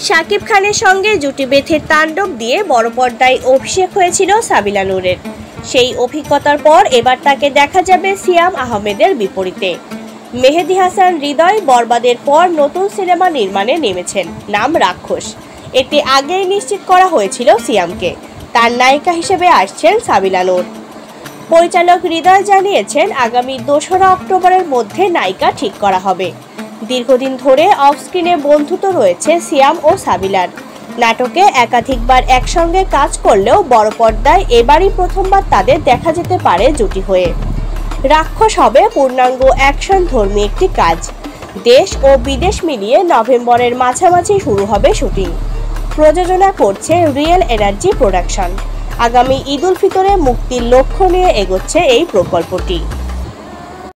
শাকিব খানের সঙ্গে জুটি বেঁধে তাণ্ডব দিয়ে বড় পর্দায় অভিষেক হয়েছিল সাবিলা নূরের। সেই অভিজ্ঞতার পর এবার তাকে দেখা যাবে সিয়াম আহমেদের বিপরীতে। মেহেদী হাসান হৃদয় বরবাদের পর নতুন সিনেমা নির্মাণে নেমেছেন, নাম রাক্ষস। এতে আগেই নিশ্চিত করা হয়েছিল সিয়ামকে, তার নায়িকা হিসেবে আসছেন সাবিলা নূর। পরিচালক হৃদয় জানিয়েছেন, আগামী 2রা অক্টোবরের মধ্যে নায়িকা ঠিক করা হবে। দীর্ঘদিন ধরে অফস্ক্রিনে বন্ধুত্ব রয়েছে সিয়াম ও সাবিলার। নাটকে একাধিকবার একসঙ্গে কাজ করলেও বড় পর্দায় এবারই প্রথমবার তাদের দেখা যেতে পারে জুটি হয়ে। রাক্ষস হবে পূর্ণাঙ্গ অ্যাকশন ধর্মী একটি কাজ। দেশ ও বিদেশ মিলিয়ে নভেম্বরের মাঝামাঝি শুরু হবে শুটিং। প্রযোজনা করছে রিয়েল এনার্জি প্রোডাকশন। আগামী ঈদ উল ফিতরে মুক্তির লক্ষ্য নিয়ে এগোচ্ছে এই প্রকল্পটি।